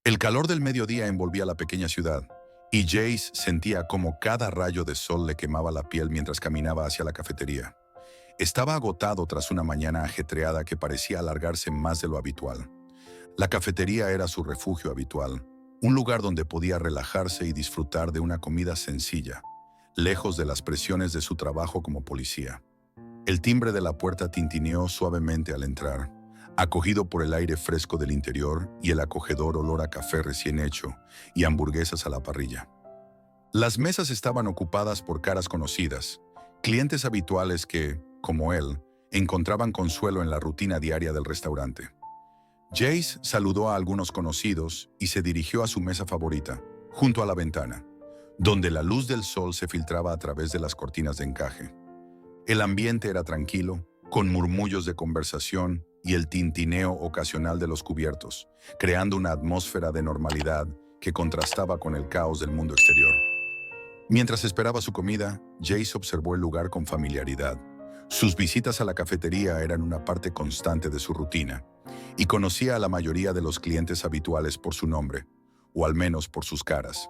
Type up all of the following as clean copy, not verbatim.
El calor del mediodía envolvía la pequeña ciudad, y Jace sentía como cada rayo de sol le quemaba la piel mientras caminaba hacia la cafetería. Estaba agotado tras una mañana ajetreada que parecía alargarse más de lo habitual. La cafetería era su refugio habitual, un lugar donde podía relajarse y disfrutar de una comida sencilla, lejos de las presiones de su trabajo como policía. El timbre de la puerta tintineó suavemente al entrar, acogido por el aire fresco del interior y el acogedor olor a café recién hecho y hamburguesas a la parrilla. Las mesas estaban ocupadas por caras conocidas, clientes habituales que, como él, encontraban consuelo en la rutina diaria del restaurante. Jace saludó a algunos conocidos y se dirigió a su mesa favorita, junto a la ventana, donde la luz del sol se filtraba a través de las cortinas de encaje. El ambiente era tranquilo, con murmullos de conversación y el tintineo ocasional de los cubiertos, creando una atmósfera de normalidad que contrastaba con el caos del mundo exterior. Mientras esperaba su comida, Jace observó el lugar con familiaridad. Sus visitas a la cafetería eran una parte constante de su rutina, y conocía a la mayoría de los clientes habituales por su nombre, o al menos por sus caras.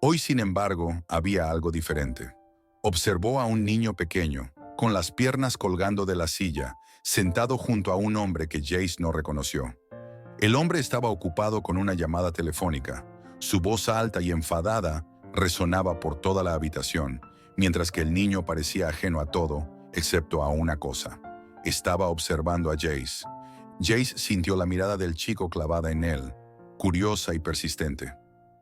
Hoy, sin embargo, había algo diferente. Observó a un niño pequeño, con las piernas colgando de la silla, sentado junto a un hombre que Jace no reconoció. El hombre estaba ocupado con una llamada telefónica. Su voz alta y enfadada resonaba por toda la habitación, mientras que el niño parecía ajeno a todo, excepto a una cosa. Estaba observando a Jace. Jace sintió la mirada del chico clavada en él, curiosa y persistente.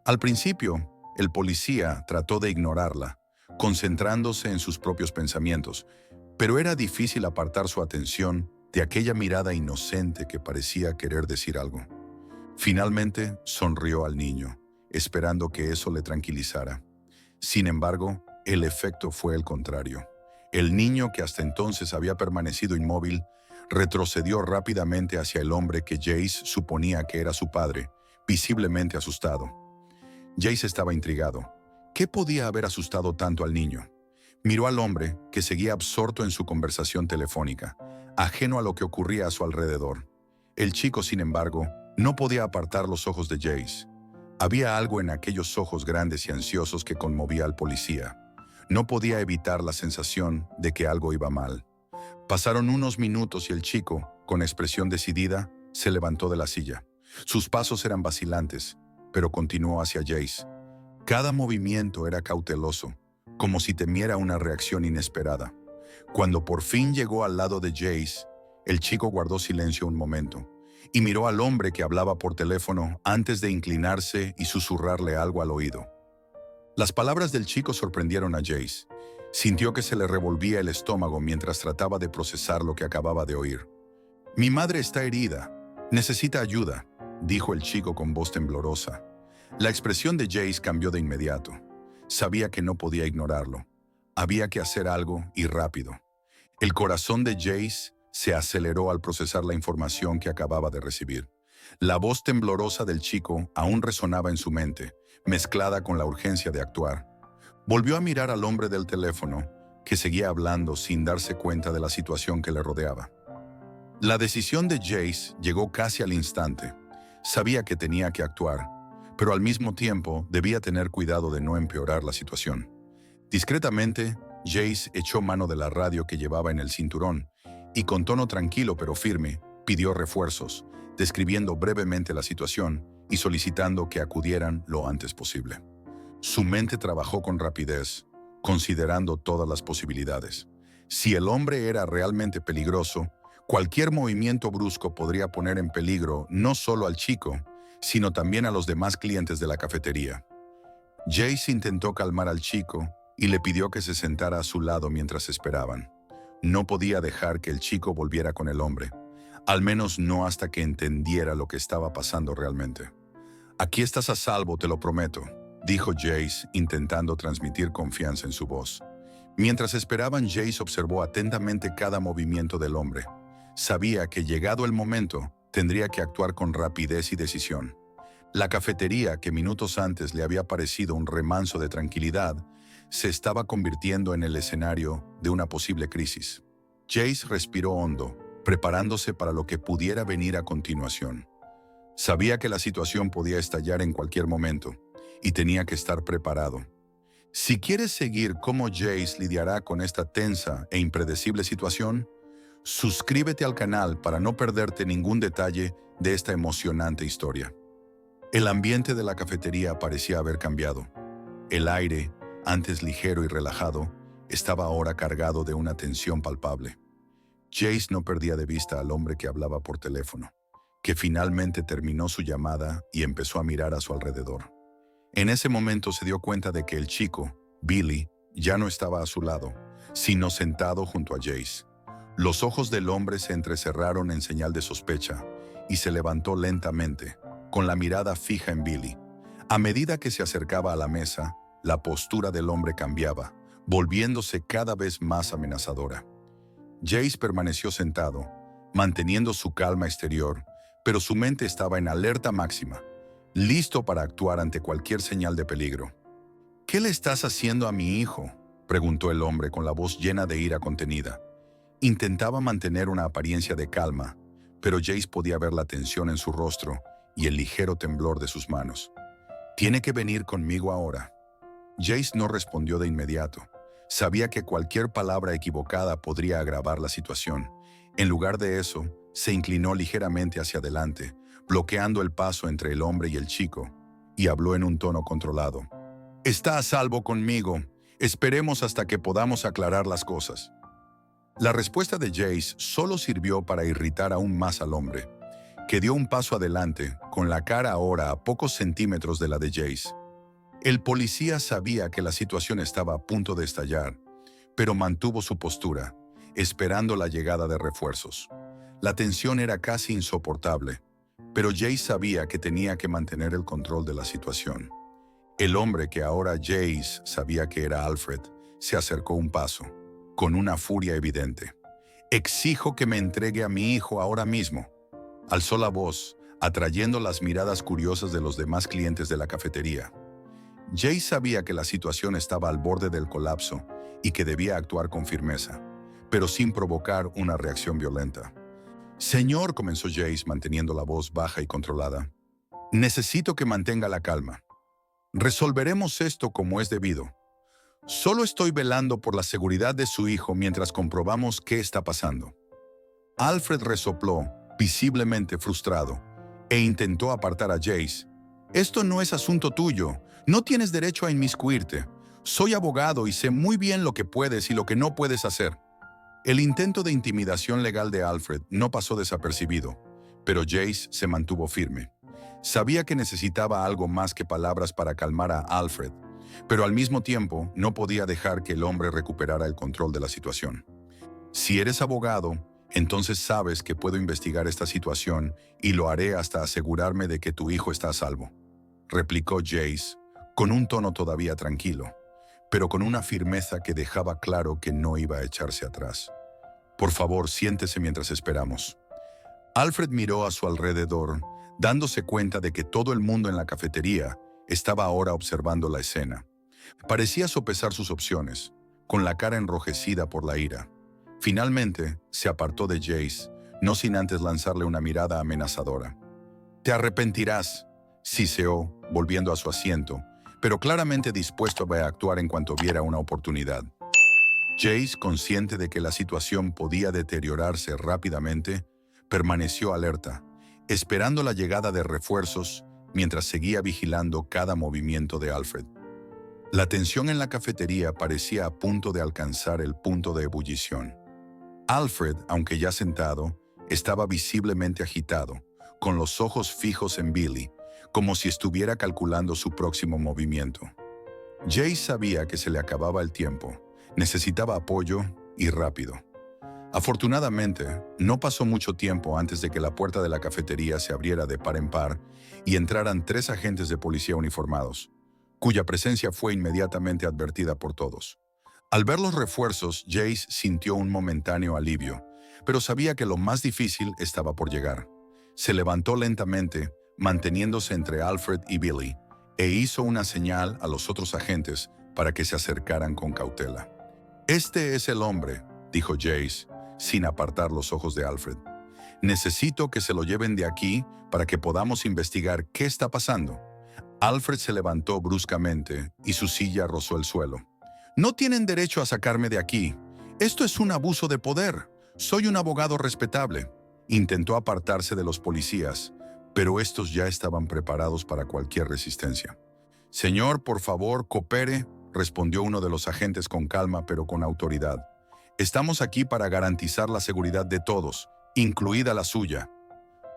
Al principio, el policía trató de ignorarla, concentrándose en sus propios pensamientos, pero era difícil apartar su atención de aquella mirada inocente que parecía querer decir algo. Finalmente, sonrió al niño, esperando que eso le tranquilizara. Sin embargo, el efecto fue el contrario. El niño, que hasta entonces había permanecido inmóvil, retrocedió rápidamente hacia el hombre que Jace suponía que era su padre, visiblemente asustado. Jace estaba intrigado. ¿Qué podía haber asustado tanto al niño? Miró al hombre, que seguía absorto en su conversación telefónica, ajeno a lo que ocurría a su alrededor. El chico, sin embargo, no podía apartar los ojos de Jace. Había algo en aquellos ojos grandes y ansiosos que conmovía al policía. No podía evitar la sensación de que algo iba mal. Pasaron unos minutos y el chico, con expresión decidida, se levantó de la silla. Sus pasos eran vacilantes, pero continuó hacia Jace. Cada movimiento era cauteloso, como si temiera una reacción inesperada. Cuando por fin llegó al lado de Jace, el chico guardó silencio un momento y miró al hombre que hablaba por teléfono antes de inclinarse y susurrarle algo al oído. Las palabras del chico sorprendieron a Jace. Sintió que se le revolvía el estómago mientras trataba de procesar lo que acababa de oír. «Mi madre está herida. Necesita ayuda», dijo el chico con voz temblorosa. La expresión de Jace cambió de inmediato. Sabía que no podía ignorarlo. Había que hacer algo y rápido. El corazón de Jace se aceleró al procesar la información que acababa de recibir. La voz temblorosa del chico aún resonaba en su mente, mezclada con la urgencia de actuar. Volvió a mirar al hombre del teléfono, que seguía hablando sin darse cuenta de la situación que le rodeaba. La decisión de Jace llegó casi al instante. Sabía que tenía que actuar, pero al mismo tiempo debía tener cuidado de no empeorar la situación. Discretamente, Jace echó mano de la radio que llevaba en el cinturón y con tono tranquilo pero firme pidió refuerzos, describiendo brevemente la situación y solicitando que acudieran lo antes posible. Su mente trabajó con rapidez, considerando todas las posibilidades. Si el hombre era realmente peligroso, cualquier movimiento brusco podría poner en peligro no solo al chico, sino también a los demás clientes de la cafetería. Jace intentó calmar al chico y le pidió que se sentara a su lado mientras esperaban. No podía dejar que el chico volviera con el hombre, al menos no hasta que entendiera lo que estaba pasando realmente. «Aquí estás a salvo, te lo prometo», dijo Jace, intentando transmitir confianza en su voz. Mientras esperaban, Jace observó atentamente cada movimiento del hombre. Sabía que, llegado el momento, tendría que actuar con rapidez y decisión. La cafetería, que minutos antes le había parecido un remanso de tranquilidad, se estaba convirtiendo en el escenario de una posible crisis. Jace respiró hondo, preparándose para lo que pudiera venir a continuación. Sabía que la situación podía estallar en cualquier momento y tenía que estar preparado. Si quieres seguir cómo Jace lidiará con esta tensa e impredecible situación, suscríbete al canal para no perderte ningún detalle de esta emocionante historia. El ambiente de la cafetería parecía haber cambiado. El aire, antes ligero y relajado, estaba ahora cargado de una tensión palpable. Jace no perdía de vista al hombre que hablaba por teléfono, que finalmente terminó su llamada y empezó a mirar a su alrededor. En ese momento se dio cuenta de que el chico, Billy, ya no estaba a su lado, sino sentado junto a Jace. Los ojos del hombre se entrecerraron en señal de sospecha y se levantó lentamente, con la mirada fija en Billy. A medida que se acercaba a la mesa, la postura del hombre cambiaba, volviéndose cada vez más amenazadora. Jace permaneció sentado, manteniendo su calma exterior, pero su mente estaba en alerta máxima, listo para actuar ante cualquier señal de peligro. «¿Qué le estás haciendo a mi hijo?», preguntó el hombre con la voz llena de ira contenida. Intentaba mantener una apariencia de calma, pero Jace podía ver la tensión en su rostro y el ligero temblor de sus manos. «Tiene que venir conmigo ahora». Jace no respondió de inmediato. Sabía que cualquier palabra equivocada podría agravar la situación. En lugar de eso, se inclinó ligeramente hacia adelante, bloqueando el paso entre el hombre y el chico, y habló en un tono controlado. «Está a salvo conmigo. Esperemos hasta que podamos aclarar las cosas». La respuesta de Jace solo sirvió para irritar aún más al hombre, que dio un paso adelante, con la cara ahora a pocos centímetros de la de Jace. El policía sabía que la situación estaba a punto de estallar, pero mantuvo su postura, esperando la llegada de refuerzos. La tensión era casi insoportable, pero Jace sabía que tenía que mantener el control de la situación. El hombre, que ahora Jace sabía que era Alfred, se acercó un paso, con una furia evidente. «Exijo que me entregue a mi hijo ahora mismo». Alzó la voz, atrayendo las miradas curiosas de los demás clientes de la cafetería. Jace sabía que la situación estaba al borde del colapso y que debía actuar con firmeza, pero sin provocar una reacción violenta. «Señor», comenzó Jace manteniendo la voz baja y controlada, «necesito que mantenga la calma. Resolveremos esto como es debido. Solo estoy velando por la seguridad de su hijo mientras comprobamos qué está pasando». Alfred resopló, visiblemente frustrado, e intentó apartar a Jace. «Esto no es asunto tuyo. No tienes derecho a inmiscuirte. Soy abogado y sé muy bien lo que puedes y lo que no puedes hacer». El intento de intimidación legal de Alfred no pasó desapercibido, pero Jace se mantuvo firme. Sabía que necesitaba algo más que palabras para calmar a Alfred, pero al mismo tiempo no podía dejar que el hombre recuperara el control de la situación. «Si eres abogado, entonces sabes que puedo investigar esta situación y lo haré hasta asegurarme de que tu hijo está a salvo», replicó Jace, con un tono todavía tranquilo, pero con una firmeza que dejaba claro que no iba a echarse atrás. «Por favor, siéntese mientras esperamos». Alfred miró a su alrededor, dándose cuenta de que todo el mundo en la cafetería estaba ahora observando la escena. Parecía sopesar sus opciones, con la cara enrojecida por la ira. Finalmente, se apartó de Jace, no sin antes lanzarle una mirada amenazadora. «Te arrepentirás», siseó, volviendo a su asiento, pero claramente dispuesto a actuar en cuanto viera una oportunidad. Jace, consciente de que la situación podía deteriorarse rápidamente, permaneció alerta, esperando la llegada de refuerzos mientras seguía vigilando cada movimiento de Alfred. La tensión en la cafetería parecía a punto de alcanzar el punto de ebullición. Alfred, aunque ya sentado, estaba visiblemente agitado, con los ojos fijos en Billy, como si estuviera calculando su próximo movimiento. Jace sabía que se le acababa el tiempo, necesitaba apoyo y rápido. Afortunadamente, no pasó mucho tiempo antes de que la puerta de la cafetería se abriera de par en par y entraran 3 agentes de policía uniformados, cuya presencia fue inmediatamente advertida por todos. Al ver los refuerzos, Jace sintió un momentáneo alivio, pero sabía que lo más difícil estaba por llegar. Se levantó lentamente, manteniéndose entre Alfred y Billy, e hizo una señal a los otros agentes para que se acercaran con cautela. «Este es el hombre», dijo Jace, sin apartar los ojos de Alfred. Necesito que se lo lleven de aquí para que podamos investigar qué está pasando. Alfred se levantó bruscamente y su silla rozó el suelo. No tienen derecho a sacarme de aquí. Esto es un abuso de poder. Soy un abogado respetable. Intentó apartarse de los policías, pero estos ya estaban preparados para cualquier resistencia. Señor, por favor, coopere, respondió uno de los agentes con calma pero con autoridad. Estamos aquí para garantizar la seguridad de todos, incluida la suya.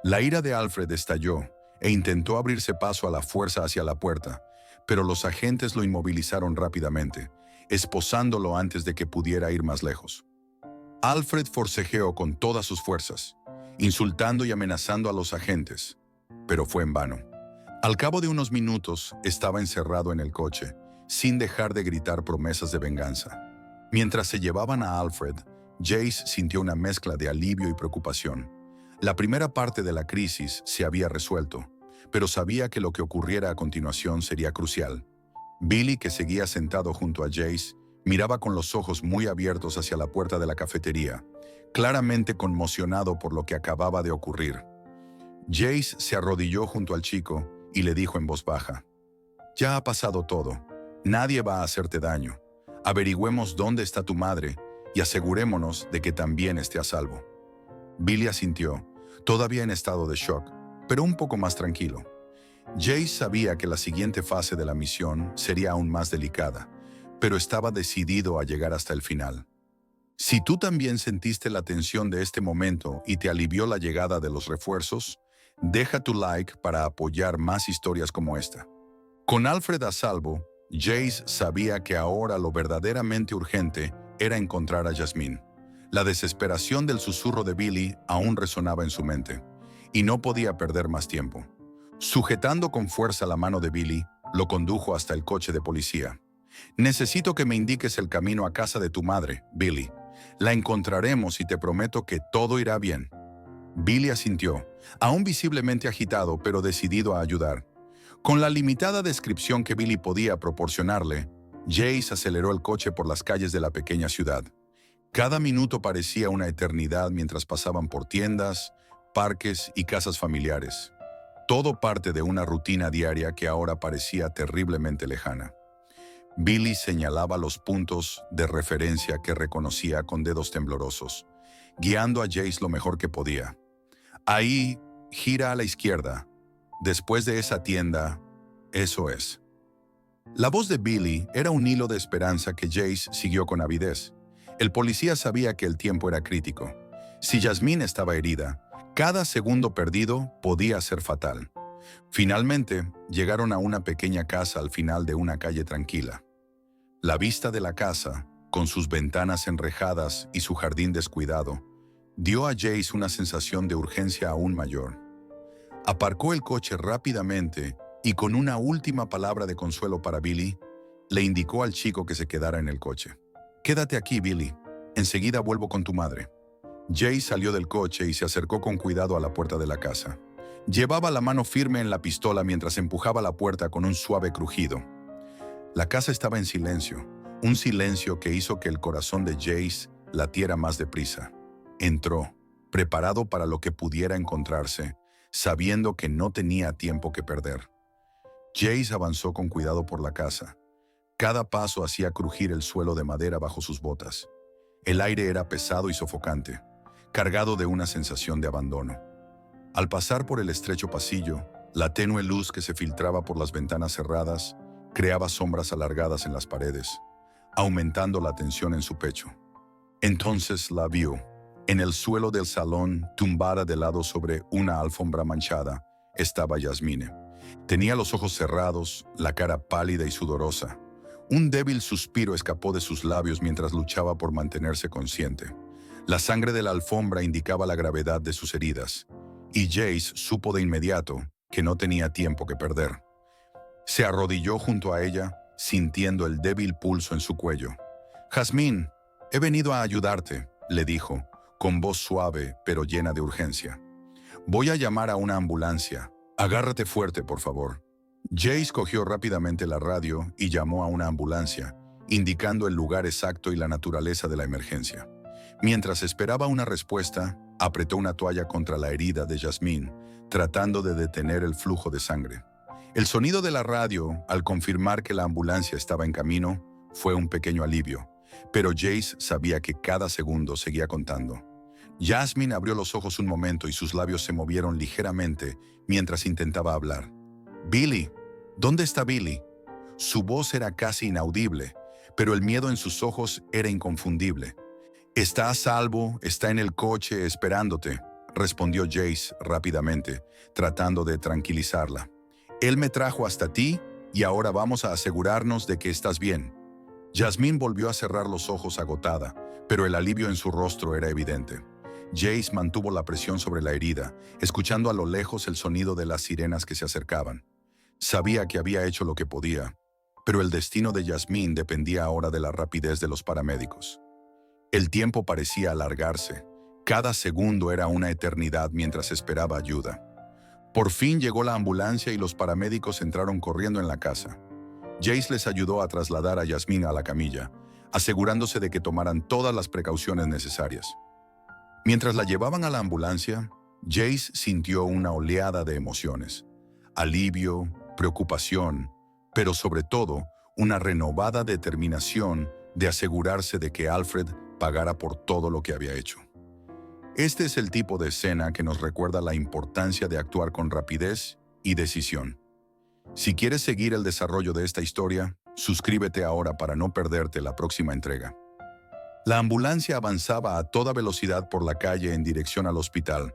La ira de Alfred estalló e intentó abrirse paso a la fuerza hacia la puerta, pero los agentes lo inmovilizaron rápidamente, esposándolo antes de que pudiera ir más lejos. Alfred forcejeó con todas sus fuerzas, insultando y amenazando a los agentes, pero fue en vano. Al cabo de unos minutos, estaba encerrado en el coche, sin dejar de gritar promesas de venganza. Mientras se llevaban a Alfred, Jace sintió una mezcla de alivio y preocupación. La primera parte de la crisis se había resuelto, pero sabía que lo que ocurriera a continuación sería crucial. Billy, que seguía sentado junto a Jace, miraba con los ojos muy abiertos hacia la puerta de la cafetería, claramente conmocionado por lo que acababa de ocurrir. Jace se arrodilló junto al chico y le dijo en voz baja: «Ya ha pasado todo. Nadie va a hacerte daño. Averigüemos dónde está tu madre y asegurémonos de que también esté a salvo». Billy asintió, todavía en estado de shock, pero un poco más tranquilo. Jace sabía que la siguiente fase de la misión sería aún más delicada, pero estaba decidido a llegar hasta el final. Si tú también sentiste la tensión de este momento y te alivió la llegada de los refuerzos, deja tu like para apoyar más historias como esta. Con Alfred a salvo, Jace sabía que ahora lo verdaderamente urgente era encontrar a Jasmine. La desesperación del susurro de Billy aún resonaba en su mente, y no podía perder más tiempo. Sujetando con fuerza la mano de Billy, lo condujo hasta el coche de policía. «Necesito que me indiques el camino a casa de tu madre, Billy. La encontraremos y te prometo que todo irá bien». Billy asintió, aún visiblemente agitado pero decidido a ayudar. Con la limitada descripción que Billy podía proporcionarle, Jace aceleró el coche por las calles de la pequeña ciudad. Cada minuto parecía una eternidad mientras pasaban por tiendas, parques y casas familiares. Todo parte de una rutina diaria que ahora parecía terriblemente lejana. Billy señalaba los puntos de referencia que reconocía con dedos temblorosos, guiando a Jace lo mejor que podía. «Ahí, gira a la izquierda. Después de esa tienda, eso es». La voz de Billy era un hilo de esperanza que Jace siguió con avidez. El policía sabía que el tiempo era crítico. Si Jasmine estaba herida, cada segundo perdido podía ser fatal. Finalmente, llegaron a una pequeña casa al final de una calle tranquila. La vista de la casa, con sus ventanas enrejadas y su jardín descuidado, dio a Jace una sensación de urgencia aún mayor. Aparcó el coche rápidamente y con una última palabra de consuelo para Billy, le indicó al chico que se quedara en el coche. «Quédate aquí, Billy. Enseguida vuelvo con tu madre». Jace salió del coche y se acercó con cuidado a la puerta de la casa. Llevaba la mano firme en la pistola mientras empujaba la puerta con un suave crujido. La casa estaba en silencio, un silencio que hizo que el corazón de Jace latiera más deprisa. Entró, preparado para lo que pudiera encontrarse, sabiendo que no tenía tiempo que perder. Jace avanzó con cuidado por la casa. Cada paso hacía crujir el suelo de madera bajo sus botas. El aire era pesado y sofocante, cargado de una sensación de abandono. Al pasar por el estrecho pasillo, la tenue luz que se filtraba por las ventanas cerradas creaba sombras alargadas en las paredes, aumentando la tensión en su pecho. Entonces la vio. En el suelo del salón, tumbada de lado sobre una alfombra manchada, estaba Jasmine. Tenía los ojos cerrados, la cara pálida y sudorosa. Un débil suspiro escapó de sus labios mientras luchaba por mantenerse consciente. La sangre de la alfombra indicaba la gravedad de sus heridas, y Jace supo de inmediato que no tenía tiempo que perder. Se arrodilló junto a ella, sintiendo el débil pulso en su cuello. «Jasmine, he venido a ayudarte», le dijo, con voz suave pero llena de urgencia. «Voy a llamar a una ambulancia. Agárrate fuerte, por favor». Jace cogió rápidamente la radio y llamó a una ambulancia, indicando el lugar exacto y la naturaleza de la emergencia. Mientras esperaba una respuesta, Apretó una toalla contra la herida de Jasmine, tratando de detener el flujo de sangre. El sonido de la radio, al confirmar que la ambulancia estaba en camino, fue un pequeño alivio, pero Jace sabía que cada segundo seguía contando. Jasmine abrió los ojos un momento y sus labios se movieron ligeramente mientras intentaba hablar. «Billy, ¿dónde está Billy?» Su voz era casi inaudible, pero el miedo en sus ojos era inconfundible. «Está a salvo, está en el coche esperándote», respondió Jace rápidamente, tratando de tranquilizarla. «Él me trajo hasta ti y ahora vamos a asegurarnos de que estás bien». Jasmine volvió a cerrar los ojos agotada, pero el alivio en su rostro era evidente. Jace mantuvo la presión sobre la herida, escuchando a lo lejos el sonido de las sirenas que se acercaban. Sabía que había hecho lo que podía, pero el destino de Jasmine dependía ahora de la rapidez de los paramédicos. El tiempo parecía alargarse. Cada segundo era una eternidad mientras esperaba ayuda. Por fin llegó la ambulancia y los paramédicos entraron corriendo en la casa. Jace les ayudó a trasladar a Jasmine a la camilla, asegurándose de que tomaran todas las precauciones necesarias. Mientras la llevaban a la ambulancia, Jace sintió una oleada de emociones. Alivio, preocupación, pero sobre todo, una renovada determinación de asegurarse de que Alfred pagara por todo lo que había hecho. Este es el tipo de escena que nos recuerda la importancia de actuar con rapidez y decisión. Si quieres seguir el desarrollo de esta historia, suscríbete ahora para no perderte la próxima entrega. La ambulancia avanzaba a toda velocidad por la calle en dirección al hospital,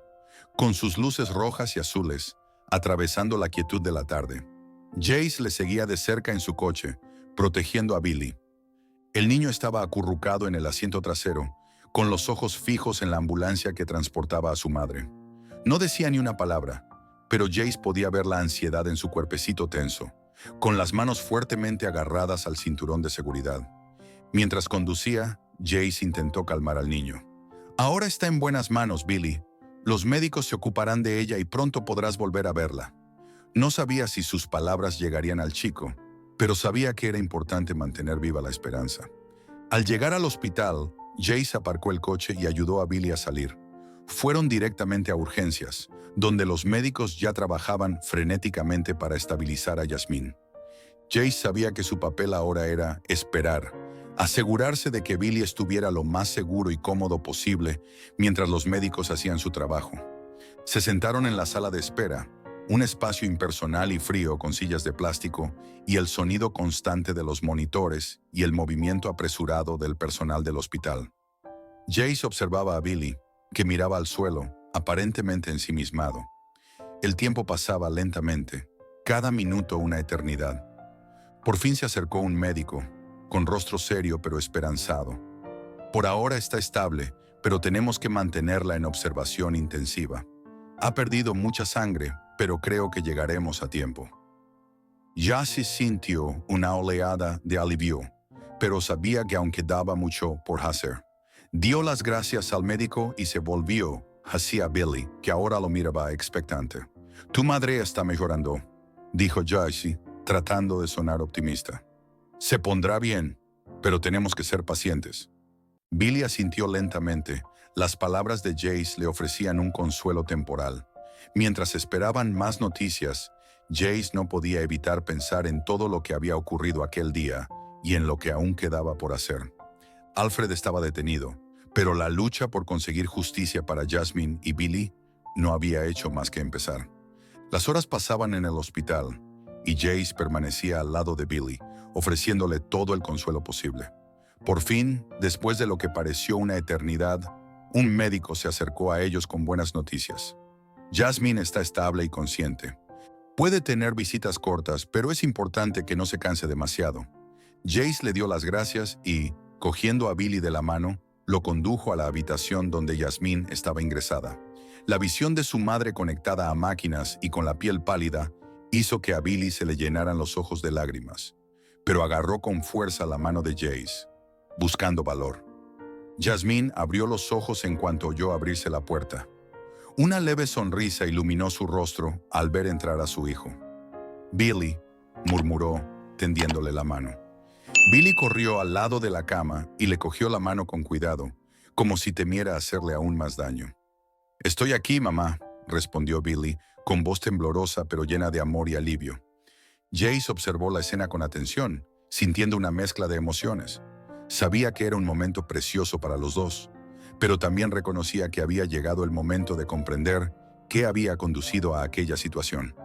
con sus luces rojas y azules, atravesando la quietud de la tarde. Jace le seguía de cerca en su coche, protegiendo a Billy. El niño estaba acurrucado en el asiento trasero, con los ojos fijos en la ambulancia que transportaba a su madre. No decía ni una palabra, pero Jace podía ver la ansiedad en su cuerpecito tenso, con las manos fuertemente agarradas al cinturón de seguridad. Mientras conducía, Jace intentó calmar al niño. «Ahora está en buenas manos, Billy. Los médicos se ocuparán de ella y pronto podrás volver a verla». No sabía si sus palabras llegarían al chico, pero sabía que era importante mantener viva la esperanza. Al llegar al hospital, Jace aparcó el coche y ayudó a Billy a salir. Fueron directamente a urgencias, donde los médicos ya trabajaban frenéticamente para estabilizar a Jasmine. Jace sabía que su papel ahora era esperar, asegurarse de que Billy estuviera lo más seguro y cómodo posible mientras los médicos hacían su trabajo. Se sentaron en la sala de espera, un espacio impersonal y frío con sillas de plástico y el sonido constante de los monitores y el movimiento apresurado del personal del hospital. Jace observaba a Billy, que miraba al suelo, aparentemente ensimismado. El tiempo pasaba lentamente, cada minuto una eternidad. Por fin se acercó un médico, con rostro serio pero esperanzado. «Por ahora está estable, pero tenemos que mantenerla en observación intensiva. Ha perdido mucha sangre, pero creo que llegaremos a tiempo». Jace sintió una oleada de alivio, pero sabía que aún quedaba mucho por hacer. Dio las gracias al médico y se volvió hacia Billy, que ahora lo miraba expectante. «Tu madre está mejorando», dijo Jace, tratando de sonar optimista. «Se pondrá bien, pero tenemos que ser pacientes». Billy asintió lentamente. Las palabras de Jace le ofrecían un consuelo temporal. Mientras esperaban más noticias, Jace no podía evitar pensar en todo lo que había ocurrido aquel día y en lo que aún quedaba por hacer. Alfred estaba detenido, pero la lucha por conseguir justicia para Jasmine y Billy no había hecho más que empezar. Las horas pasaban en el hospital y Jace permanecía al lado de Billy, ofreciéndole todo el consuelo posible. Por fin, después de lo que pareció una eternidad, un médico se acercó a ellos con buenas noticias. «Jasmine está estable y consciente. Puede tener visitas cortas, pero es importante que no se canse demasiado». Jace le dio las gracias y, cogiendo a Billy de la mano, lo condujo a la habitación donde Jasmine estaba ingresada. La visión de su madre conectada a máquinas y con la piel pálida hizo que a Billy se le llenaran los ojos de lágrimas, pero agarró con fuerza la mano de Jace, buscando valor. Jasmine abrió los ojos en cuanto oyó abrirse la puerta. Una leve sonrisa iluminó su rostro al ver entrar a su hijo. «Billy», murmuró, tendiéndole la mano. Billy corrió al lado de la cama y le cogió la mano con cuidado, como si temiera hacerle aún más daño. Estoy aquí, mamá, respondió Billy, con voz temblorosa pero llena de amor y alivio. Jace observó la escena con atención, sintiendo una mezcla de emociones. Sabía que era un momento precioso para los dos, pero también reconocía que había llegado el momento de comprender qué había conducido a aquella situación.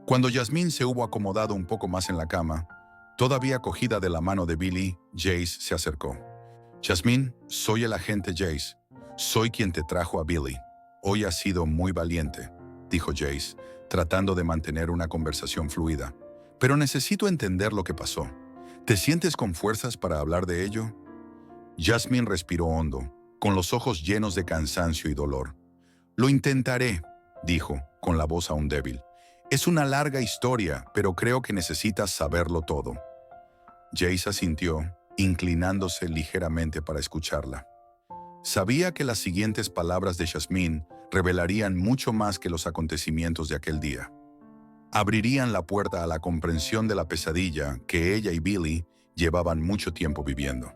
Cuando Jasmine se hubo acomodado un poco más en la cama, todavía cogida de la mano de Billy, Jace se acercó. Jasmine, soy el agente Jace. Soy quien te trajo a Billy. Hoy has sido muy valiente, dijo Jace, tratando de mantener una conversación fluida. Pero necesito entender lo que pasó. ¿Te sientes con fuerzas para hablar de ello? Jasmine respiró hondo, con los ojos llenos de cansancio y dolor. Lo intentaré, dijo, con la voz aún débil. Es una larga historia, pero creo que necesitas saberlo todo. Jace asintió, inclinándose ligeramente para escucharla. Sabía que las siguientes palabras de Jasmine revelarían mucho más que los acontecimientos de aquel día. Abrirían la puerta a la comprensión de la pesadilla que ella y Billy llevaban mucho tiempo viviendo.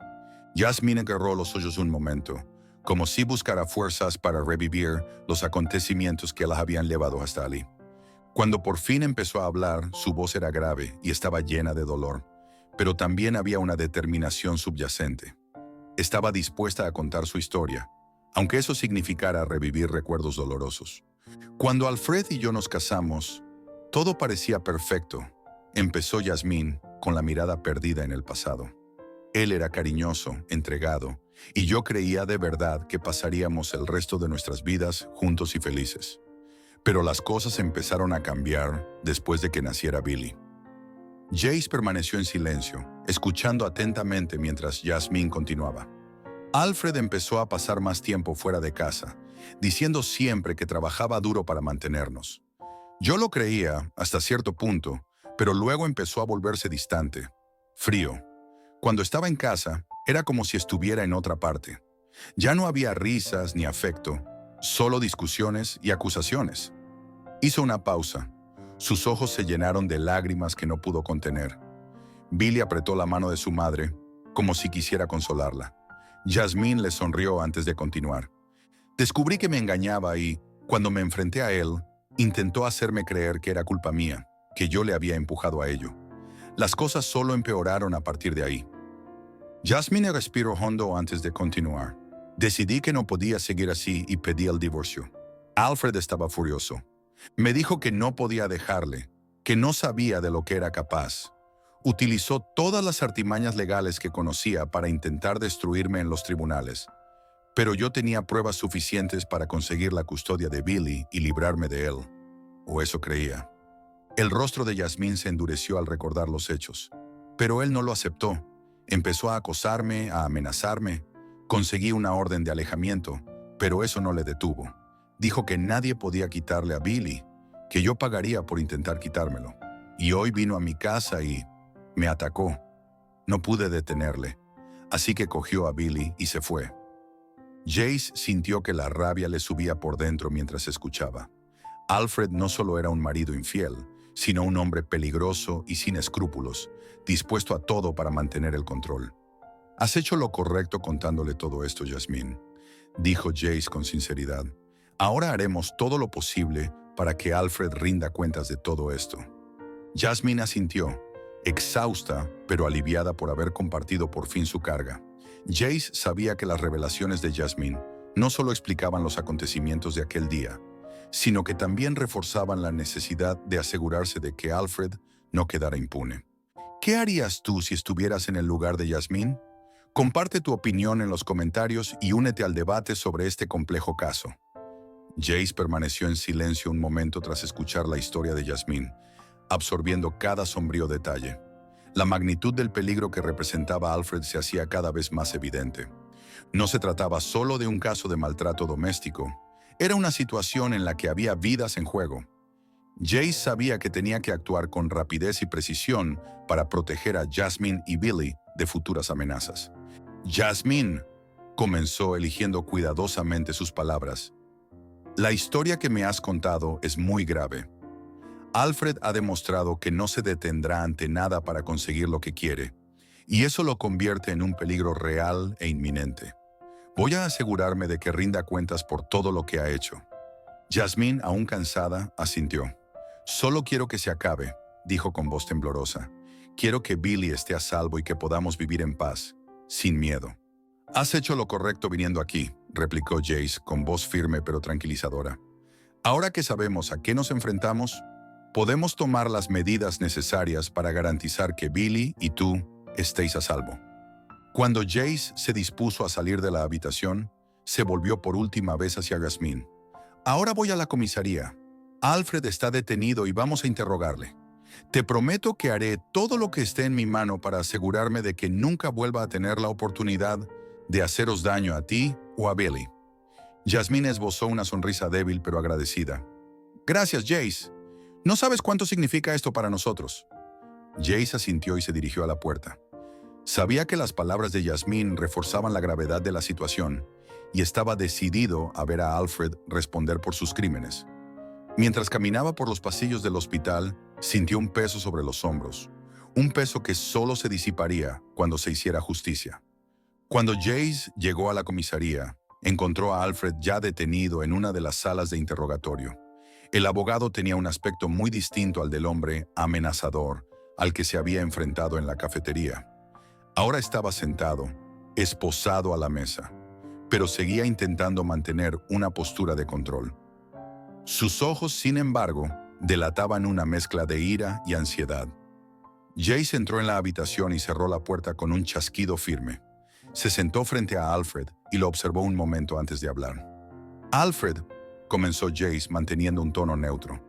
Jasmine agarró los ojos un momento, como si buscara fuerzas para revivir los acontecimientos que las habían llevado hasta allí. Cuando por fin empezó a hablar, su voz era grave y estaba llena de dolor, pero también había una determinación subyacente. Estaba dispuesta a contar su historia, aunque eso significara revivir recuerdos dolorosos. Cuando Alfred y yo nos casamos, todo parecía perfecto, empezó Jasmine con la mirada perdida en el pasado. Él era cariñoso, entregado, y yo creía de verdad que pasaríamos el resto de nuestras vidas juntos y felices. Pero las cosas empezaron a cambiar después de que naciera Billy. Jace permaneció en silencio, escuchando atentamente mientras Jasmine continuaba. Alfred empezó a pasar más tiempo fuera de casa, diciendo siempre que trabajaba duro para mantenernos. Yo lo creía hasta cierto punto, pero luego empezó a volverse distante, frío. Cuando estaba en casa, era como si estuviera en otra parte. Ya no había risas ni afecto, solo discusiones y acusaciones. Hizo una pausa. Sus ojos se llenaron de lágrimas que no pudo contener. Billy apretó la mano de su madre, como si quisiera consolarla. Jasmine le sonrió antes de continuar. Descubrí que me engañaba y, cuando me enfrenté a él, intentó hacerme creer que era culpa mía, que yo le había empujado a ello. Las cosas solo empeoraron a partir de ahí. Jasmine respiró hondo antes de continuar. Decidí que no podía seguir así y pedí el divorcio. Alfred estaba furioso. Me dijo que no podía dejarle, que no sabía de lo que era capaz. Utilizó todas las artimañas legales que conocía para intentar destruirme en los tribunales. Pero yo tenía pruebas suficientes para conseguir la custodia de Billy y librarme de él. O eso creía. El rostro de Jasmine se endureció al recordar los hechos. Pero él no lo aceptó. Empezó a acosarme, a amenazarme. Conseguí una orden de alejamiento, pero eso no le detuvo. Dijo que nadie podía quitarle a Billy, que yo pagaría por intentar quitármelo. Y hoy vino a mi casa y me atacó. No pude detenerle, así que cogió a Billy y se fue. Jace sintió que la rabia le subía por dentro mientras escuchaba. Alfred no solo era un marido infiel, sino un hombre peligroso y sin escrúpulos, dispuesto a todo para mantener el control. «Has hecho lo correcto contándole todo esto, Jasmine», dijo Jace con sinceridad. «Ahora haremos todo lo posible para que Alfred rinda cuentas de todo esto». Jasmine asintió, exhausta pero aliviada por haber compartido por fin su carga. Jace sabía que las revelaciones de Jasmine no solo explicaban los acontecimientos de aquel día, sino que también reforzaban la necesidad de asegurarse de que Alfred no quedara impune. ¿Qué harías tú si estuvieras en el lugar de Jasmine? Comparte tu opinión en los comentarios y únete al debate sobre este complejo caso. Jace permaneció en silencio un momento tras escuchar la historia de Jasmine, absorbiendo cada sombrío detalle. La magnitud del peligro que representaba Alfred se hacía cada vez más evidente. No se trataba solo de un caso de maltrato doméstico, era una situación en la que había vidas en juego. Jace sabía que tenía que actuar con rapidez y precisión para proteger a Jasmine y Billy de futuras amenazas. «Jasmine», comenzó eligiendo cuidadosamente sus palabras, «la historia que me has contado es muy grave. Alfred ha demostrado que no se detendrá ante nada para conseguir lo que quiere, y eso lo convierte en un peligro real e inminente. Voy a asegurarme de que rinda cuentas por todo lo que ha hecho. Jasmine, aún cansada, asintió. «Solo quiero que se acabe», dijo con voz temblorosa. «Quiero que Billy esté a salvo y que podamos vivir en paz, sin miedo». «Has hecho lo correcto viniendo aquí», replicó Jace con voz firme pero tranquilizadora. «Ahora que sabemos a qué nos enfrentamos, podemos tomar las medidas necesarias para garantizar que Billy y tú estéis a salvo». Cuando Jace se dispuso a salir de la habitación, se volvió por última vez hacia Jasmine. «Ahora voy a la comisaría. Alfred está detenido y vamos a interrogarle. Te prometo que haré todo lo que esté en mi mano para asegurarme de que nunca vuelva a tener la oportunidad de haceros daño a ti o a Billy». Jasmine esbozó una sonrisa débil pero agradecida. «Gracias, Jace. No sabes cuánto significa esto para nosotros». Jace asintió y se dirigió a la puerta. Sabía que las palabras de Jasmine reforzaban la gravedad de la situación y estaba decidido a ver a Alfred responder por sus crímenes. Mientras caminaba por los pasillos del hospital, sintió un peso sobre los hombros, un peso que solo se disiparía cuando se hiciera justicia. Cuando Jace llegó a la comisaría, encontró a Alfred ya detenido en una de las salas de interrogatorio. El abogado tenía un aspecto muy distinto al del hombre amenazador al que se había enfrentado en la cafetería. Ahora estaba sentado, esposado a la mesa, pero seguía intentando mantener una postura de control. Sus ojos, sin embargo, delataban una mezcla de ira y ansiedad. Jace entró en la habitación y cerró la puerta con un chasquido firme. Se sentó frente a Alfred y lo observó un momento antes de hablar. «Alfred», comenzó Jace manteniendo un tono neutro,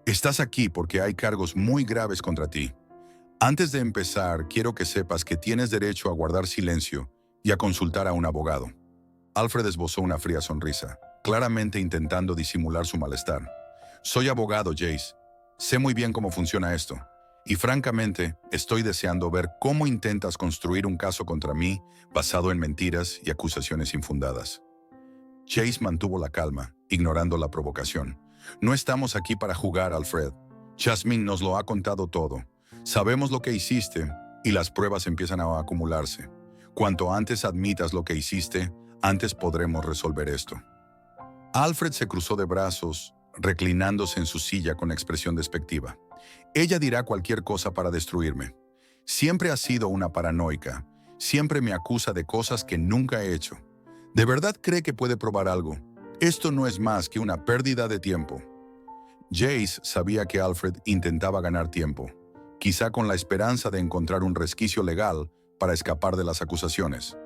«estás aquí porque hay cargos muy graves contra ti. Antes de empezar, quiero que sepas que tienes derecho a guardar silencio y a consultar a un abogado». Alfred esbozó una fría sonrisa, claramente intentando disimular su malestar. «Soy abogado, Jace. Sé muy bien cómo funciona esto. Y francamente, estoy deseando ver cómo intentas construir un caso contra mí basado en mentiras y acusaciones infundadas». Jace mantuvo la calma, ignorando la provocación. «No estamos aquí para jugar, Alfred. Jasmine nos lo ha contado todo. Sabemos lo que hiciste y las pruebas empiezan a acumularse. Cuanto antes admitas lo que hiciste, antes podremos resolver esto». Alfred se cruzó de brazos, reclinándose en su silla con expresión despectiva. «Ella dirá cualquier cosa para destruirme. Siempre ha sido una paranoica. Siempre me acusa de cosas que nunca he hecho. ¿De verdad cree que puede probar algo? Esto no es más que una pérdida de tiempo». Jace sabía que Alfred intentaba ganar tiempo, quizá con la esperanza de encontrar un resquicio legal para escapar de las acusaciones.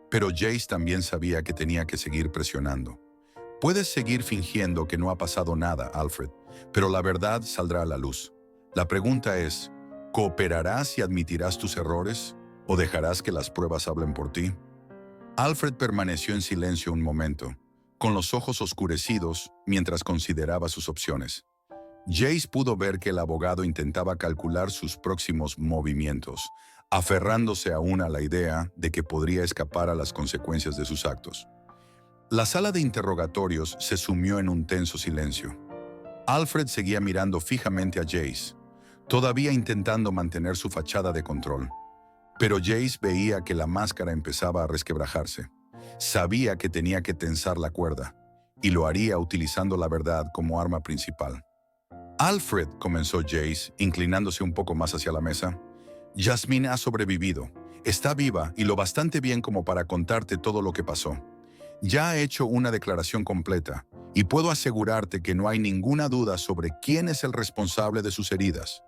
Pero Jace también sabía que tenía que seguir presionando. «Puedes seguir fingiendo que no ha pasado nada, Alfred, pero la verdad saldrá a la luz. La pregunta es, ¿cooperarás y admitirás tus errores o dejarás que las pruebas hablen por ti?» Alfred permaneció en silencio un momento, con los ojos oscurecidos mientras consideraba sus opciones. Jace pudo ver que el abogado intentaba calcular sus próximos movimientos, aferrándose aún a la idea de que podría escapar a las consecuencias de sus actos. La sala de interrogatorios se sumió en un tenso silencio. Alfred seguía mirando fijamente a Jace, todavía intentando mantener su fachada de control. Pero Jace veía que la máscara empezaba a resquebrajarse. Sabía que tenía que tensar la cuerda, y lo haría utilizando la verdad como arma principal. «Alfred», comenzó Jace, inclinándose un poco más hacia la mesa, «Jasmine ha sobrevivido. Está viva y lo bastante bien como para contarte todo lo que pasó. Ya ha hecho una declaración completa, y puedo asegurarte que no hay ninguna duda sobre quién es el responsable de sus heridas».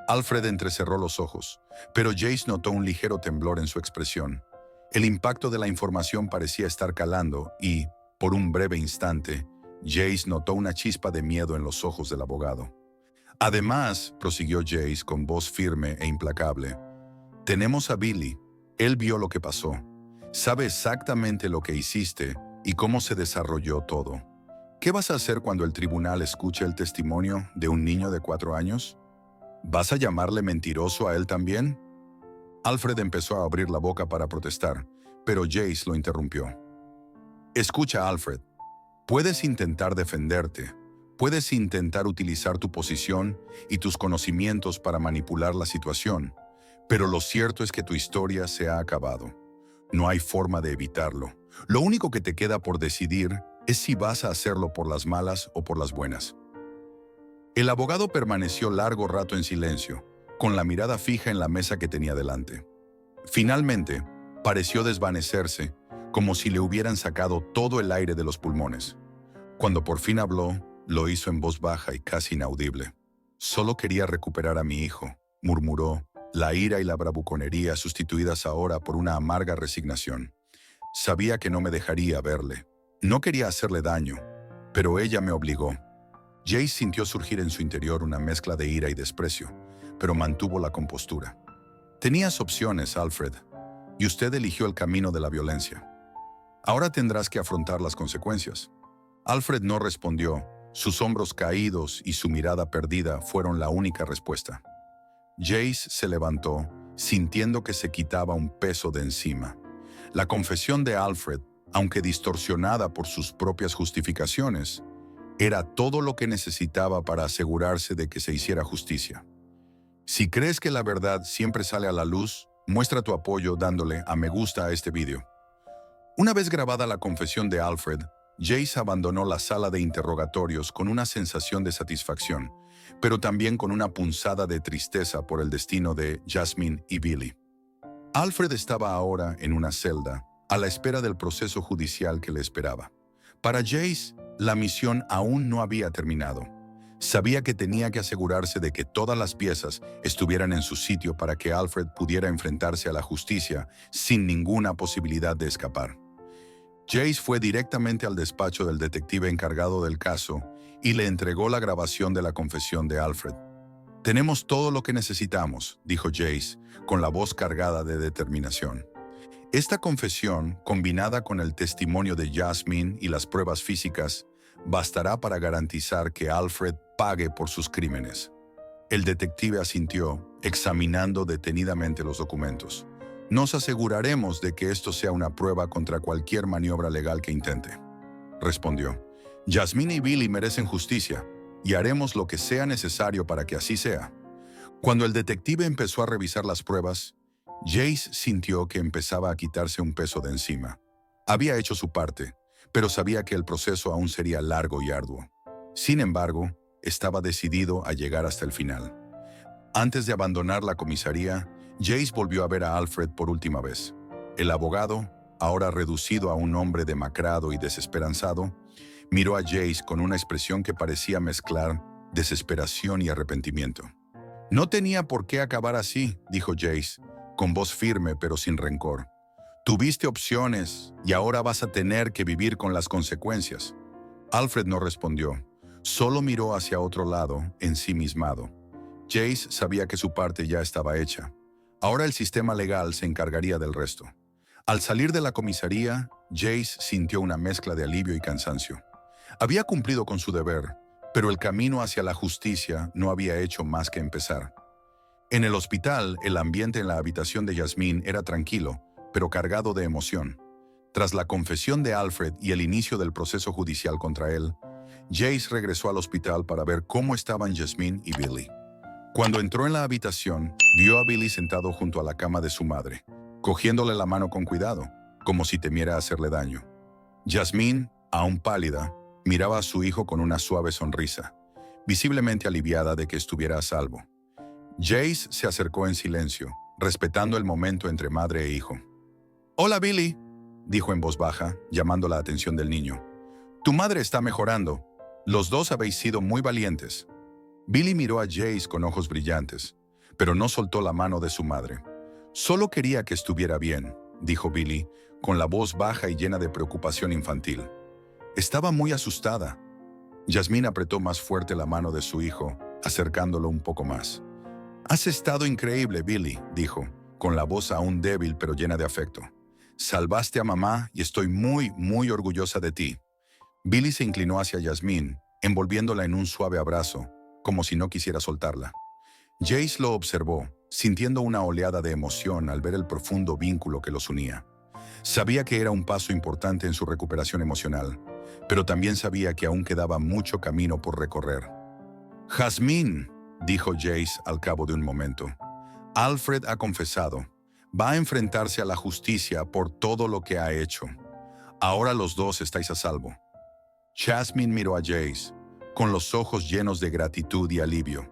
Alfred entrecerró los ojos, pero Jace notó un ligero temblor en su expresión. El impacto de la información parecía estar calando y, por un breve instante, Jace notó una chispa de miedo en los ojos del abogado. «Además», prosiguió Jace con voz firme e implacable, «tenemos a Billy. Él vio lo que pasó. Sabe exactamente lo que hiciste y cómo se desarrolló todo. ¿Qué vas a hacer cuando el tribunal escuche el testimonio de un niño de 4 años? ¿Vas a llamarle mentiroso a él también?» Alfred empezó a abrir la boca para protestar, pero Jace lo interrumpió. «Escucha, Alfred. Puedes intentar defenderte. Puedes intentar utilizar tu posición y tus conocimientos para manipular la situación, pero lo cierto es que tu historia se ha acabado. No hay forma de evitarlo. Lo único que te queda por decidir es si vas a hacerlo por las malas o por las buenas. El abogado permaneció largo rato en silencio, con la mirada fija en la mesa que tenía delante. Finalmente, pareció desvanecerse, como si le hubieran sacado todo el aire de los pulmones. Cuando por fin habló, lo hizo en voz baja y casi inaudible. «Solo quería recuperar a mi hijo», murmuró, la ira y la bravuconería sustituidas ahora por una amarga resignación. «Sabía que no me dejaría verle. No quería hacerle daño, pero ella me obligó». Jace sintió surgir en su interior una mezcla de ira y desprecio, pero mantuvo la compostura. «Tenías opciones, Alfred, y usted eligió el camino de la violencia. Ahora tendrás que afrontar las consecuencias». Alfred no respondió. Sus hombros caídos y su mirada perdida fueron la única respuesta. Jace se levantó, sintiendo que se quitaba un peso de encima. La confesión de Alfred, aunque distorsionada por sus propias justificaciones, era todo lo que necesitaba para asegurarse de que se hiciera justicia. Si crees que la verdad siempre sale a la luz, muestra tu apoyo dándole a me gusta a este video. Una vez grabada la confesión de Alfred, Jace abandonó la sala de interrogatorios con una sensación de satisfacción, pero también con una punzada de tristeza por el destino de Jasmine y Billy. Alfred estaba ahora en una celda, a la espera del proceso judicial que le esperaba. Para Jace, la misión aún no había terminado. Sabía que tenía que asegurarse de que todas las piezas estuvieran en su sitio para que Alfred pudiera enfrentarse a la justicia sin ninguna posibilidad de escapar. Jace fue directamente al despacho del detective encargado del caso y le entregó la grabación de la confesión de Alfred. «Tenemos todo lo que necesitamos», dijo Jace, con la voz cargada de determinación. Esta confesión, combinada con el testimonio de Jasmine y las pruebas físicas, bastará para garantizar que Alfred pague por sus crímenes. El detective asintió, examinando detenidamente los documentos. «Nos aseguraremos de que esto sea una prueba contra cualquier maniobra legal que intente», respondió. «Jasmine y Billy merecen justicia, y haremos lo que sea necesario para que así sea». Cuando el detective empezó a revisar las pruebas, Jace sintió que empezaba a quitarse un peso de encima. Había hecho su parte, pero sabía que el proceso aún sería largo y arduo. Sin embargo, estaba decidido a llegar hasta el final. Antes de abandonar la comisaría, Jace volvió a ver a Alfred por última vez. El abogado, ahora reducido a un hombre demacrado y desesperanzado, miró a Jace con una expresión que parecía mezclar desesperación y arrepentimiento. «No tenía por qué acabar así», dijo Jace, con voz firme pero sin rencor. «Tuviste opciones y ahora vas a tener que vivir con las consecuencias». Alfred no respondió, solo miró hacia otro lado, ensimismado. Jace sabía que su parte ya estaba hecha. Ahora el sistema legal se encargaría del resto. Al salir de la comisaría, Jace sintió una mezcla de alivio y cansancio. Había cumplido con su deber, pero el camino hacia la justicia no había hecho más que empezar. En el hospital, el ambiente en la habitación de Jasmine era tranquilo, pero cargado de emoción. Tras la confesión de Alfred y el inicio del proceso judicial contra él, Jace regresó al hospital para ver cómo estaban Jasmine y Billy. Cuando entró en la habitación, vio a Billy sentado junto a la cama de su madre, cogiéndole la mano con cuidado, como si temiera hacerle daño. Jasmine, aún pálida, miraba a su hijo con una suave sonrisa, visiblemente aliviada de que estuviera a salvo. Jace se acercó en silencio, respetando el momento entre madre e hijo. «Hola, Billy», dijo en voz baja, llamando la atención del niño. «Tu madre está mejorando. Los dos habéis sido muy valientes». Billy miró a Jace con ojos brillantes, pero no soltó la mano de su madre. «Solo quería que estuviera bien», dijo Billy, con la voz baja y llena de preocupación infantil. Estaba muy asustada. Jasmine apretó más fuerte la mano de su hijo, acercándolo un poco más. «Has estado increíble, Billy», dijo, con la voz aún débil pero llena de afecto. «Salvaste a mamá y estoy muy orgullosa de ti». Billy se inclinó hacia Jasmine, envolviéndola en un suave abrazo, como si no quisiera soltarla. Jace lo observó, sintiendo una oleada de emoción al ver el profundo vínculo que los unía. Sabía que era un paso importante en su recuperación emocional, pero también sabía que aún quedaba mucho camino por recorrer. «Jasmine», dijo Jace al cabo de un momento, «Alfred ha confesado. Va a enfrentarse a la justicia por todo lo que ha hecho. Ahora los dos estáis a salvo. Jasmine miró a Jace, con los ojos llenos de gratitud y alivio.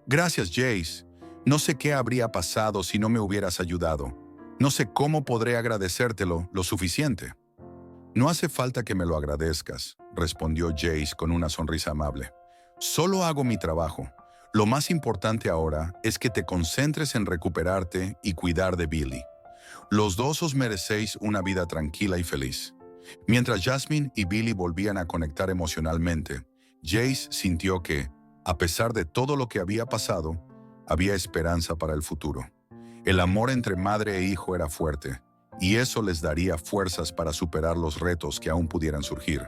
Gracias, Jace. No sé qué habría pasado si no me hubieras ayudado. No sé cómo podré agradecértelo lo suficiente. No hace falta que me lo agradezcas, respondió Jace con una sonrisa amable. Solo hago mi trabajo. Lo más importante ahora es que te concentres en recuperarte y cuidar de Billy. Los dos os merecéis una vida tranquila y feliz. Mientras Jasmine y Billy volvían a conectar emocionalmente, Jace sintió que, a pesar de todo lo que había pasado, había esperanza para el futuro. El amor entre madre e hijo era fuerte, y eso les daría fuerzas para superar los retos que aún pudieran surgir.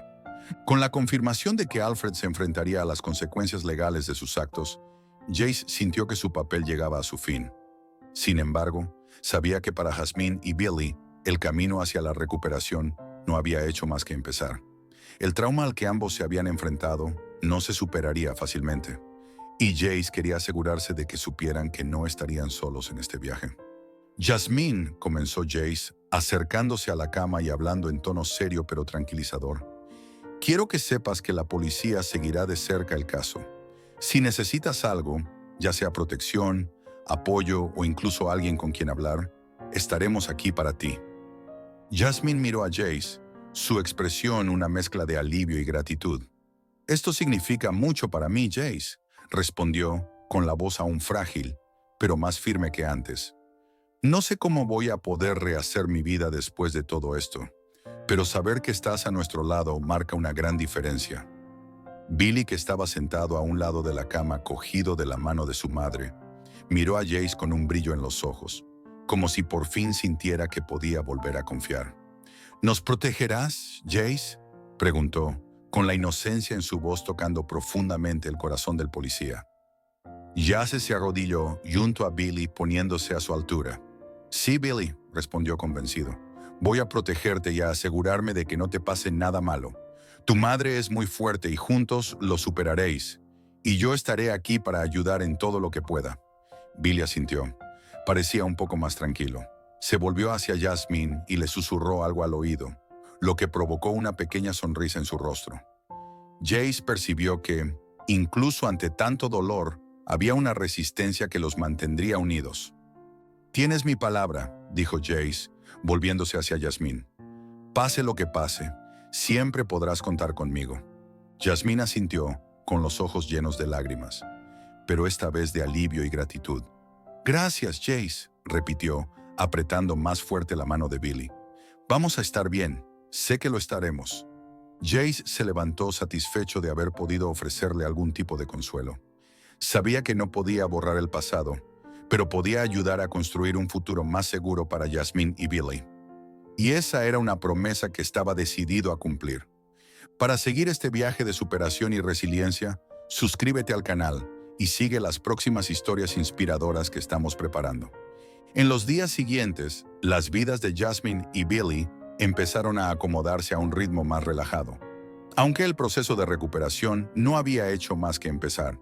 Con la confirmación de que Alfred se enfrentaría a las consecuencias legales de sus actos, Jace sintió que su papel llegaba a su fin. Sin embargo, sabía que para Jasmine y Billy, el camino hacia la recuperación no había hecho más que empezar. El trauma al que ambos se habían enfrentado no se superaría fácilmente, y Jace quería asegurarse de que supieran que no estarían solos en este viaje. Jasmine, comenzó Jace, acercándose a la cama y hablando en tono serio pero tranquilizador. Quiero que sepas que la policía seguirá de cerca el caso. Si necesitas algo, ya sea protección, apoyo o incluso alguien con quien hablar, estaremos aquí para ti. Jasmine miró a Jace, su expresión una mezcla de alivio y gratitud. Esto significa mucho para mí, Jace, respondió, con la voz aún frágil, pero más firme que antes. No sé cómo voy a poder rehacer mi vida después de todo esto, pero saber que estás a nuestro lado marca una gran diferencia. Billy, que estaba sentado a un lado de la cama cogido de la mano de su madre, miró a Jace con un brillo en los ojos, como si por fin sintiera que podía volver a confiar. ¿Nos protegerás, Jace?, preguntó, con la inocencia en su voz tocando profundamente el corazón del policía. Jace se arrodilló junto a Billy poniéndose a su altura. Sí, Billy, respondió convencido. Voy a protegerte y a asegurarme de que no te pase nada malo. Tu madre es muy fuerte y juntos lo superaréis. Y yo estaré aquí para ayudar en todo lo que pueda. Billy asintió. Parecía un poco más tranquilo. Se volvió hacia Jasmine y le susurró algo al oído, lo que provocó una pequeña sonrisa en su rostro. Jace percibió que, incluso ante tanto dolor, había una resistencia que los mantendría unidos. «Tienes mi palabra», dijo Jace, volviéndose hacia Jasmine. «Pase lo que pase, siempre podrás contar conmigo». Jasmine asintió, con los ojos llenos de lágrimas, pero esta vez de alivio y gratitud. «Gracias, Jace», repitió, apretando más fuerte la mano de Billy. «Vamos a estar bien, sé que lo estaremos». Jace se levantó satisfecho de haber podido ofrecerle algún tipo de consuelo. Sabía que no podía borrar el pasado, pero podía ayudar a construir un futuro más seguro para Jasmine y Billy. Y esa era una promesa que estaba decidido a cumplir. Para seguir este viaje de superación y resiliencia, suscríbete al canal y sigue las próximas historias inspiradoras que estamos preparando. En los días siguientes, las vidas de Jasmine y Billy empezaron a acomodarse a un ritmo más relajado, aunque el proceso de recuperación no había hecho más que empezar.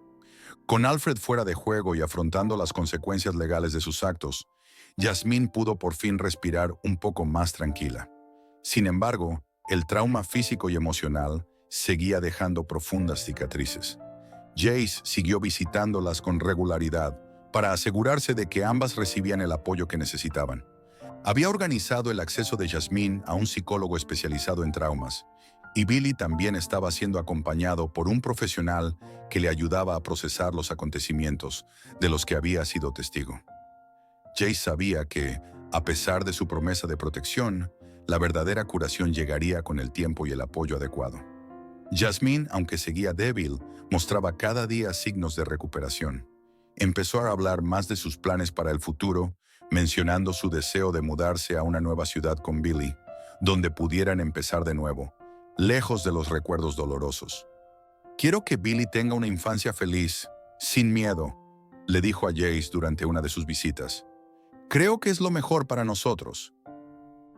Con Alfred fuera de juego y afrontando las consecuencias legales de sus actos, Jasmine pudo por fin respirar un poco más tranquila. Sin embargo, el trauma físico y emocional seguía dejando profundas cicatrices. Jace siguió visitándolas con regularidad para asegurarse de que ambas recibían el apoyo que necesitaban. Había organizado el acceso de Jasmine a un psicólogo especializado en traumas, y Billy también estaba siendo acompañado por un profesional que le ayudaba a procesar los acontecimientos de los que había sido testigo. Jace sabía que, a pesar de su promesa de protección, la verdadera curación llegaría con el tiempo y el apoyo adecuado. Jasmine, aunque seguía débil, mostraba cada día signos de recuperación. Empezó a hablar más de sus planes para el futuro, mencionando su deseo de mudarse a una nueva ciudad con Billy, donde pudieran empezar de nuevo, lejos de los recuerdos dolorosos. «Quiero que Billy tenga una infancia feliz, sin miedo», le dijo a Jace durante una de sus visitas. «Creo que es lo mejor para nosotros».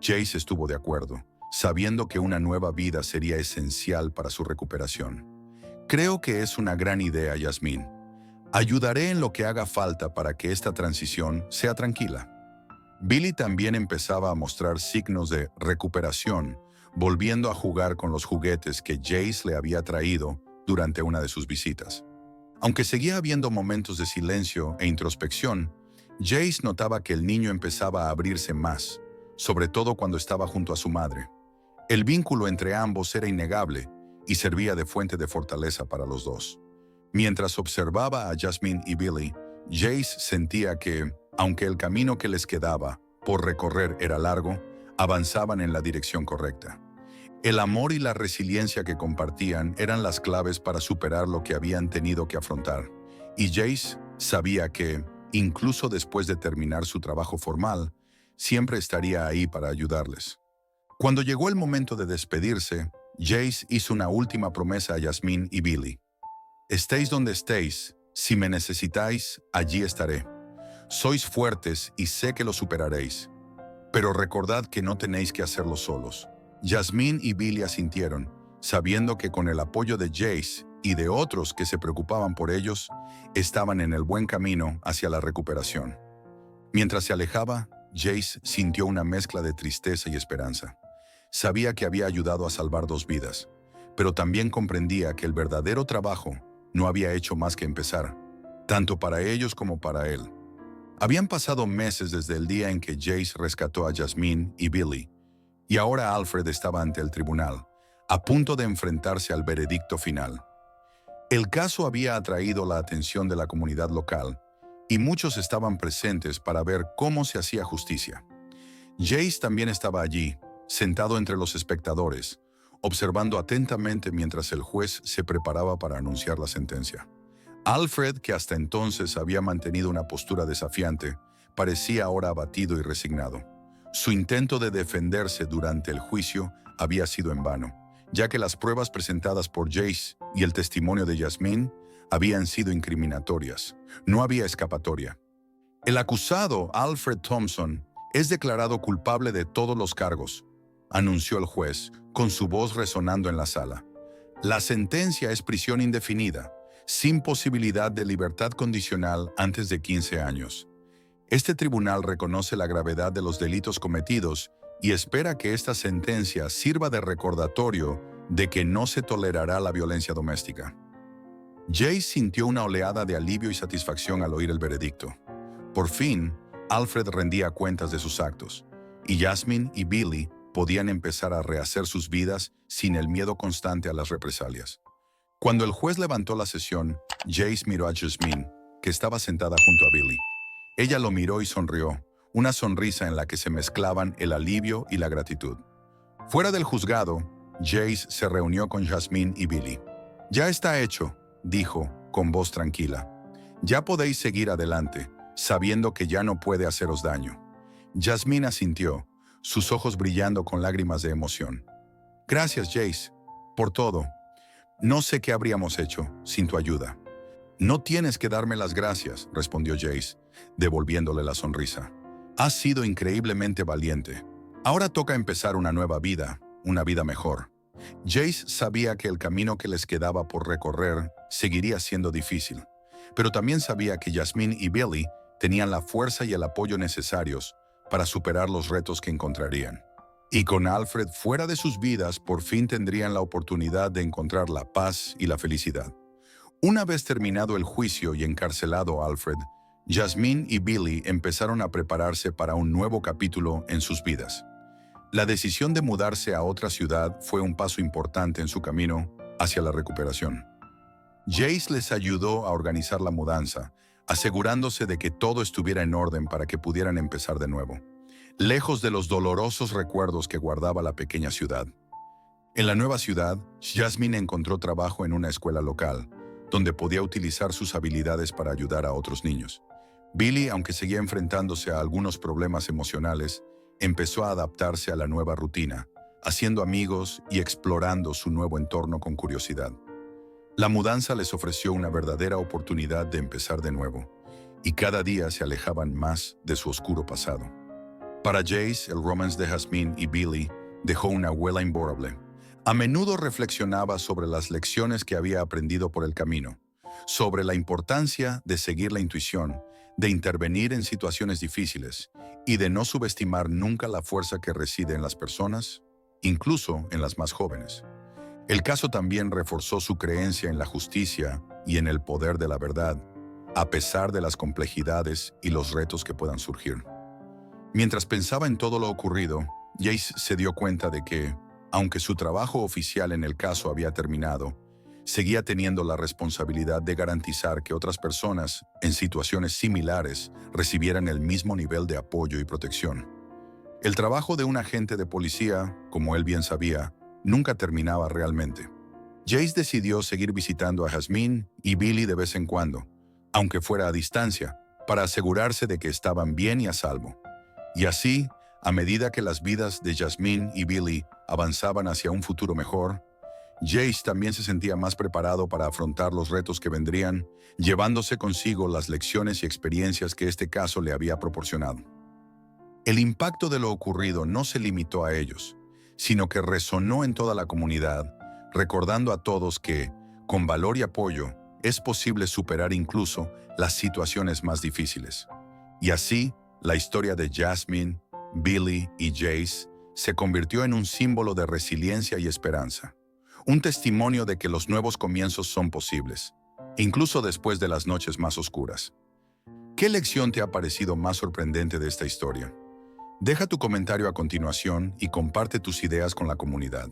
Jace estuvo de acuerdo, sabiendo que una nueva vida sería esencial para su recuperación. «Creo que es una gran idea, Jasmine. Ayudaré en lo que haga falta para que esta transición sea tranquila». Billy también empezaba a mostrar signos de recuperación, volviendo a jugar con los juguetes que Jace le había traído durante una de sus visitas. Aunque seguía habiendo momentos de silencio e introspección, Jace notaba que el niño empezaba a abrirse más, sobre todo cuando estaba junto a su madre. El vínculo entre ambos era innegable y servía de fuente de fortaleza para los dos. Mientras observaba a Jasmine y Billy, Jace sentía que, aunque el camino que les quedaba por recorrer era largo, avanzaban en la dirección correcta. El amor y la resiliencia que compartían eran las claves para superar lo que habían tenido que afrontar, y Jace sabía que, incluso después de terminar su trabajo formal, siempre estaría ahí para ayudarles. Cuando llegó el momento de despedirse, Jace hizo una última promesa a Jasmine y Billy. «Estéis donde estéis, si me necesitáis, allí estaré. Sois fuertes y sé que lo superaréis. Pero recordad que no tenéis que hacerlo solos». Jasmine y Billy asintieron, sabiendo que con el apoyo de Jace y de otros que se preocupaban por ellos, estaban en el buen camino hacia la recuperación. Mientras se alejaba, Jace sintió una mezcla de tristeza y esperanza. Sabía que había ayudado a salvar 2 vidas, pero también comprendía que el verdadero trabajo no había hecho más que empezar, tanto para ellos como para él. Habían pasado meses desde el día en que Jace rescató a Jasmine y Billy, y ahora Alfred estaba ante el tribunal, a punto de enfrentarse al veredicto final. El caso había atraído la atención de la comunidad local, y muchos estaban presentes para ver cómo se hacía justicia. Jace también estaba allí, sentado entre los espectadores, observando atentamente mientras el juez se preparaba para anunciar la sentencia. Alfred, que hasta entonces había mantenido una postura desafiante, parecía ahora abatido y resignado. Su intento de defenderse durante el juicio había sido en vano, ya que las pruebas presentadas por Jace y el testimonio de Jasmine habían sido incriminatorias. No había escapatoria. El acusado, Alfred Thompson, es declarado culpable de todos los cargos, anunció el juez, con su voz resonando en la sala. La sentencia es prisión indefinida, sin posibilidad de libertad condicional antes de 15 años. Este tribunal reconoce la gravedad de los delitos cometidos y espera que esta sentencia sirva de recordatorio de que no se tolerará la violencia doméstica. Jace sintió una oleada de alivio y satisfacción al oír el veredicto. Por fin, Alfred rendía cuentas de sus actos, y Jasmine y Billy podían empezar a rehacer sus vidas sin el miedo constante a las represalias. Cuando el juez levantó la sesión, Jace miró a Jasmine, que estaba sentada junto a Billy. Ella lo miró y sonrió, una sonrisa en la que se mezclaban el alivio y la gratitud. Fuera del juzgado, Jace se reunió con Jasmine y Billy. «Ya está hecho», dijo, con voz tranquila. «Ya podéis seguir adelante, sabiendo que ya no puede haceros daño». Jasmine asintió, sus ojos brillando con lágrimas de emoción. «Gracias, Jace, por todo. No sé qué habríamos hecho sin tu ayuda». «No tienes que darme las gracias», respondió Jace, devolviéndole la sonrisa. «Has sido increíblemente valiente. Ahora toca empezar una nueva vida, una vida mejor». Jace sabía que el camino que les quedaba por recorrer seguiría siendo difícil, pero también sabía que Jasmine y Billy tenían la fuerza y el apoyo necesarios para superar los retos que encontrarían. Y con Alfred fuera de sus vidas, por fin tendrían la oportunidad de encontrar la paz y la felicidad. Una vez terminado el juicio y encarcelado Alfred, Jasmine y Billy empezaron a prepararse para un nuevo capítulo en sus vidas. La decisión de mudarse a otra ciudad fue un paso importante en su camino hacia la recuperación. Jace les ayudó a organizar la mudanza, asegurándose de que todo estuviera en orden para que pudieran empezar de nuevo, lejos de los dolorosos recuerdos que guardaba la pequeña ciudad. En la nueva ciudad, Jasmine encontró trabajo en una escuela local, donde podía utilizar sus habilidades para ayudar a otros niños. Billy, aunque seguía enfrentándose a algunos problemas emocionales, empezó a adaptarse a la nueva rutina, haciendo amigos y explorando su nuevo entorno con curiosidad. La mudanza les ofreció una verdadera oportunidad de empezar de nuevo, y cada día se alejaban más de su oscuro pasado. Para Jace, el romance de Jasmine y Billy dejó una huella imborrable. A menudo reflexionaba sobre las lecciones que había aprendido por el camino, sobre la importancia de seguir la intuición, de intervenir en situaciones difíciles y de no subestimar nunca la fuerza que reside en las personas incluso en las más jóvenes. El caso también reforzó su creencia en la justicia y en el poder de la verdad, a pesar de las complejidades y los retos que puedan surgir. Mientras pensaba en todo lo ocurrido, Jace se dio cuenta de que, aunque su trabajo oficial en el caso había terminado, seguía teniendo la responsabilidad de garantizar que otras personas, en situaciones similares, recibieran el mismo nivel de apoyo y protección. El trabajo de un agente de policía, como él bien sabía, nunca terminaba realmente. Jace decidió seguir visitando a Jasmine y Billy de vez en cuando, aunque fuera a distancia, para asegurarse de que estaban bien y a salvo. Y así, a medida que las vidas de Jasmine y Billy avanzaban hacia un futuro mejor, Jace también se sentía más preparado para afrontar los retos que vendrían, llevándose consigo las lecciones y experiencias que este caso le había proporcionado. El impacto de lo ocurrido no se limitó a ellos, sino que resonó en toda la comunidad, recordando a todos que, con valor y apoyo, es posible superar incluso las situaciones más difíciles. Y así, la historia de Jasmine, Billy y Jace se convirtió en un símbolo de resiliencia y esperanza. Un testimonio de que los nuevos comienzos son posibles, incluso después de las noches más oscuras. ¿Qué lección te ha parecido más sorprendente de esta historia? Deja tu comentario a continuación y comparte tus ideas con la comunidad.